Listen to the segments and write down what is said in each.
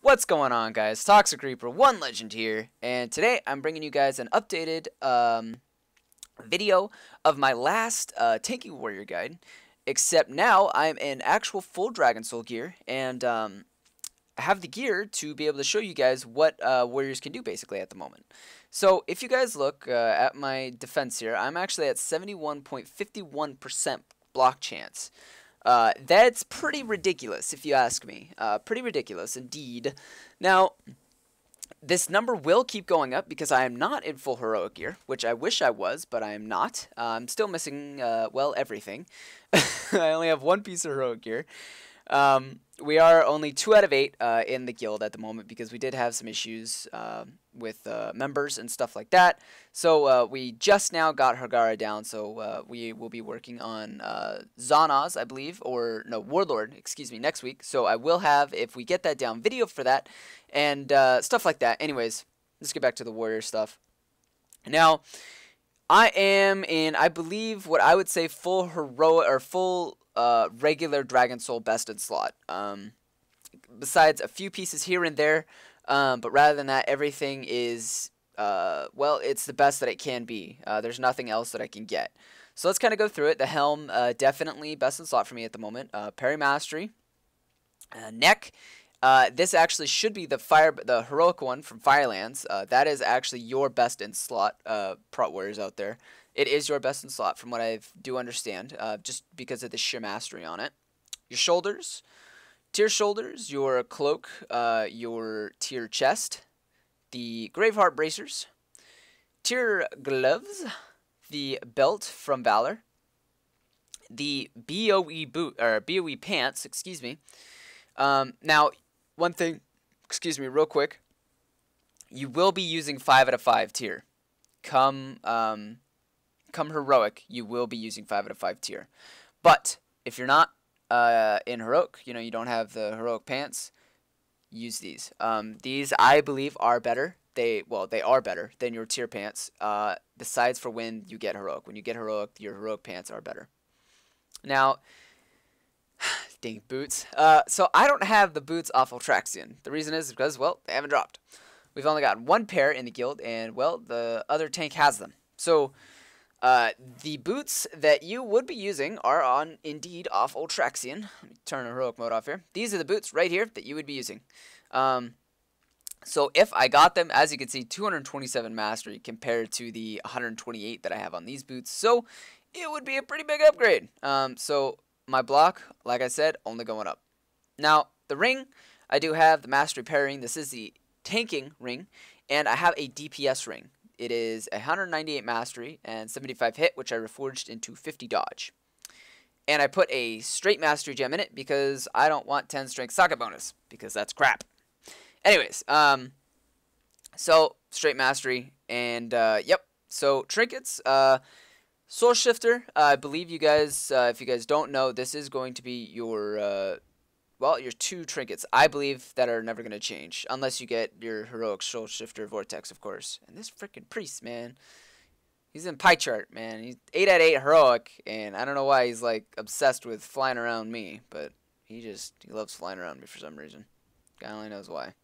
What's going on, guys? Toxic Reaper 1 Legend here, and today I'm bringing you guys an updated video of my last Tanky Warrior guide, except now I'm in actual full Dragon Soul gear, and I have the gear to be able to show you guys what warriors can do basically at the moment. So if you guys look at my defense here, I'm actually at 71.51% block chance. That's pretty ridiculous, if you ask me. Pretty ridiculous indeed. Now, this number will keep going up because I am not in full heroic gear, which I wish I was, but I am not. I'm still missing, well, everything. I only have one piece of heroic gear. We are only 2 out of 8 in the guild at the moment because we did have some issues with members and stuff like that. So we just now got Hagara down, so we will be working on Zanaz, I believe, or no, Warlord, excuse me, next week. So I will have, if we get that down, video for that and stuff like that. Anyways, let's get back to the warrior stuff. Now, I am in, I believe, what I would say full heroic or full regular Dragon Soul bested slot. Besides a few pieces here and there, but rather than that, everything is, well, it's the best that it can be. There's nothing else that I can get. So let's kind of go through it. The Helm, definitely best in slot for me at the moment. Parry Mastery. Neck. This actually should be the heroic one from Firelands. That is actually your best in slot, prot warriors out there. It is your best in slot from what I do understand, just because of the sheer mastery on it. Your shoulders, tier shoulders, your cloak, your tier chest, the Graveheart bracers, tier gloves, the belt from Valor, the BOE boot or BOE pants, excuse me. Now, one thing, excuse me, real quick, you will be using 5 out of 5 tier. Come heroic, you will be using 5 out of 5 tier. But if you're not in heroic, you know, you don't have the heroic pants, use these. These I believe are better. They are better than your tier pants. Besides for when you get heroic. When you get heroic, your heroic pants are better. Now, dang boots. So I don't have the boots off Ultraxion. The reason is because, well, they haven't dropped. We've only got 1 pair in the guild, and well, the other tank has them. So the boots that you would be using are on indeed off Ultraxion. Let me turn heroic mode off here. These are the boots right here that you would be using. So if I got them, as you can see, 227 mastery compared to the 128 that I have on these boots. So it would be a pretty big upgrade. So my block, like I said, only going up. Now, the ring, I do have the mastery parrying. This is the tanking ring, and I have a DPS ring. It is 198 mastery and 75 hit, which I reforged into 50 dodge. And I put a straight mastery gem in it because I don't want 10 strength socket bonus, because that's crap. Anyways, so straight mastery, and yep. So trinkets, Soul Shifter. I believe you guys, if you guys don't know, this is going to be your well, your 2 trinkets, I believe, that are never going to change. Unless you get your heroic Soul Shifter Vortex, of course. And this freaking priest, man. He's in pie chart, man. He's 8 out of 8 heroic. And I don't know why he's, like, obsessed with flying around me. But he loves flying around me for some reason. God only knows why.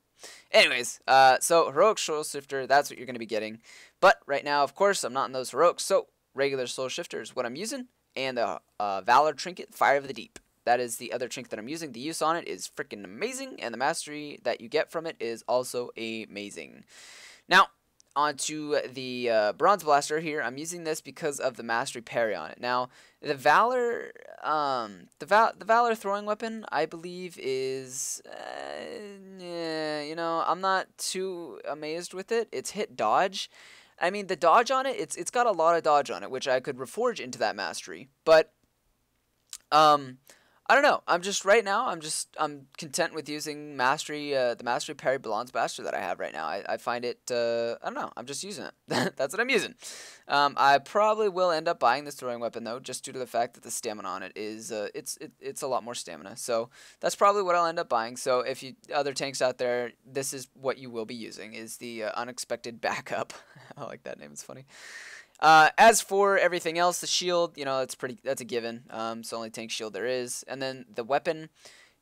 Anyways, so heroic Soul Shifter, that's what you're going to be getting. But right now, of course, I'm not in those heroics. So regular Soul Shifter is what I'm using. And the Valor Trinket, Fire of the Deep. That is the other trinket that I'm using. The use on it is freaking amazing, and the mastery that you get from it is also amazing. Now, onto the Bronze Blaster here. I'm using this because of the mastery parry on it. Now, the Valor, the Valor throwing weapon, I believe, is, you know, I'm not too amazed with it. It's hit dodge. I mean, the dodge on it, it's got a lot of dodge on it, which I could reforge into that mastery, but I don't know. I'm content with using mastery, the mastery parry Bronze Blaster that I have right now. I find it, I don't know. I'm just using it. That's what I'm using. I probably will end up buying this throwing weapon though, just due to the fact that the stamina on it is, it's a lot more stamina. So that's probably what I'll end up buying. So if you other tanks out there, this is what you will be using, is the unexpected backup. I like that name. It's funny. As for everything else, the shield, you know, that's a given. It's the only tank shield there is. And then the weapon,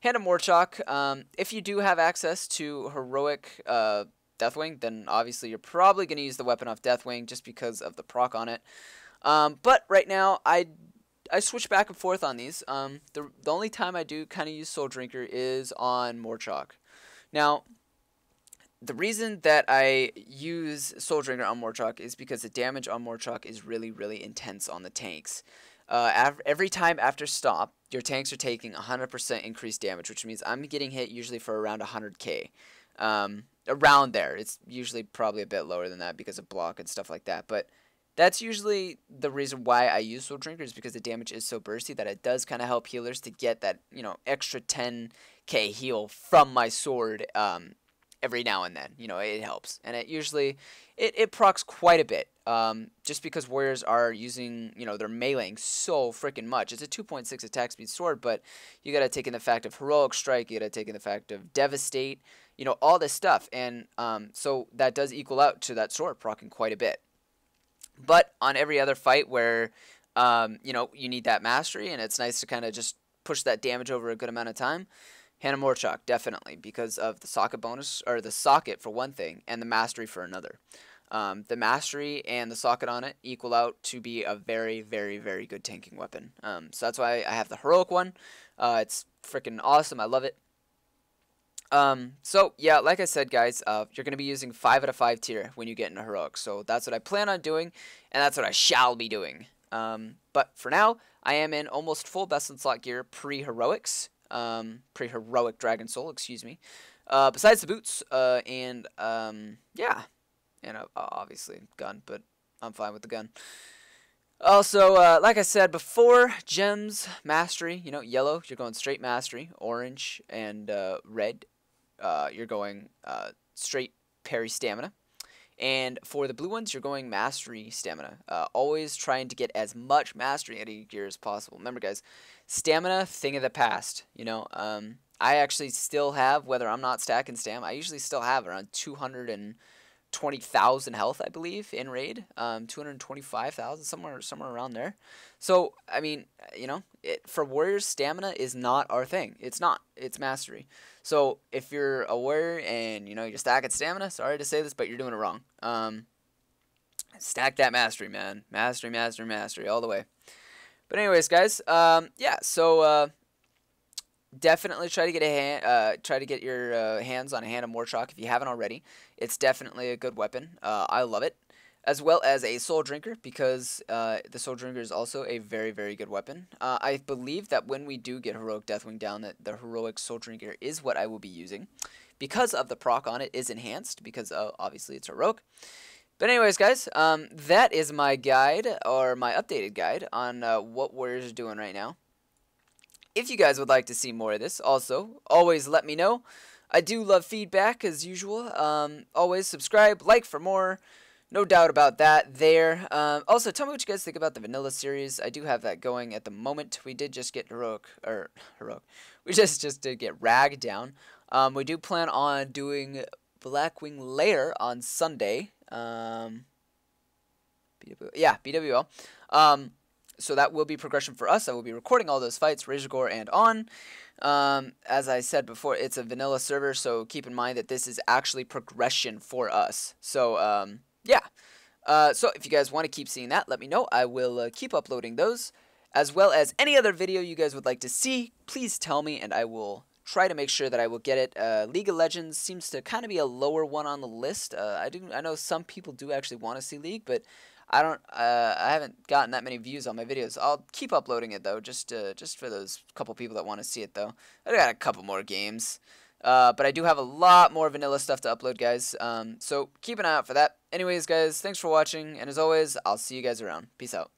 Hand of Morchok. If you do have access to heroic Deathwing, then obviously you're probably going to use the weapon off Deathwing just because of the proc on it. But right now, I switch back and forth on these. The only time I do kind of use Soul Drinker is on Morchok. Now, the reason that I use Soul Drinker on Morchok is because the damage on Morchok is really, really intense on the tanks. Every time after stop, your tanks are taking 100% increased damage, which means I'm getting hit usually for around 100k. Around there. It's usually probably a bit lower than that because of block and stuff like that. But that's usually the reason why I use Soul Drinker, is because the damage is so bursty that it does kind of help healers to get that, you know, extra 10k heal from my sword every now and then. You know, it helps. And it usually, it procs quite a bit. Just because warriors are using, you know, they're meleeing so freaking much. It's a 2.6 attack speed sword, but you gotta take in the fact of Heroic Strike, you gotta take in the fact of Devastate, you know, all this stuff. And so that does equal out to that sword proccing quite a bit. But on every other fight where, you know, you need that mastery, and it's nice to kind of just push that damage over a good amount of time, Hand of Morchok, definitely, because of the socket bonus, or the socket for one thing, and the mastery for another. The mastery and the socket on it equal out to be a very, very, very good tanking weapon. So that's why I have the heroic one. It's freaking awesome. I love it. So yeah, like I said, guys, you're going to be using 5 out of 5 tier when you get into heroic. So that's what I plan on doing, and that's what I shall be doing. But for now, I am in almost full best in slot gear pre-heroics. Pre-heroic Dragon Soul, excuse me. Besides the boots, and yeah. And obviously gun, but I'm fine with the gun. Also, like I said before, gems, mastery, you know, yellow, you're going straight mastery. Orange and red, you're going straight parry stamina. And for the blue ones, you're going mastery stamina. Always trying to get as much mastery out of your gear as possible. Remember, guys, stamina, thing of the past. You know, I actually still have, whether I'm not stacking stam, I usually still have around 220,000 health, I believe, in raid. 225,000, somewhere around there. So, I mean, you know, for warriors, stamina is not our thing. It's not. It's mastery. So, if you're a warrior and, you know, you're stacking stamina, sorry to say this, but you're doing it wrong. Stack that mastery, man. Mastery, mastery, mastery, all the way. But anyways, guys, yeah, so, definitely try to get your hands on a Hand of Morchok if you haven't already. It's definitely a good weapon. I love it, as well as a Soul Drinker, because the Soul Drinker is also a very, very good weapon. I believe that when we do get Heroic Deathwing down, that the Heroic Soul Drinker is what I will be using, because of the proc on it is enhanced, because obviously it's heroic. But anyways, guys, that is my guide, or my updated guide, on what warriors are doing right now. If you guys would like to see more of this, also, always let me know. I do love feedback, as usual. Always subscribe, like for more. No doubt about that there. Also, tell me what you guys think about the vanilla series. I do have that going at the moment. We did just get heroic. We just did get rag down. We do plan on doing Blackwing Lair on Sunday. BWL. So that will be progression for us. I will be recording all those fights, Razor Gore and on. As I said before, it's a vanilla server, so keep in mind that this is actually progression for us. So, yeah. So if you guys want to keep seeing that, let me know. I will keep uploading those, as well as any other video you guys would like to see. Please tell me, and I will try to make sure that I will get it. League of Legends seems to kind of be a lower one on the list. I know some people do actually want to see League, but I haven't gotten that many views on my videos. I'll keep uploading it though, just for those couple people that want to see it though. I got a couple more games, but I do have a lot more vanilla stuff to upload, guys. So keep an eye out for that. Anyways, guys, thanks for watching, and as always, I'll see you guys around. Peace out.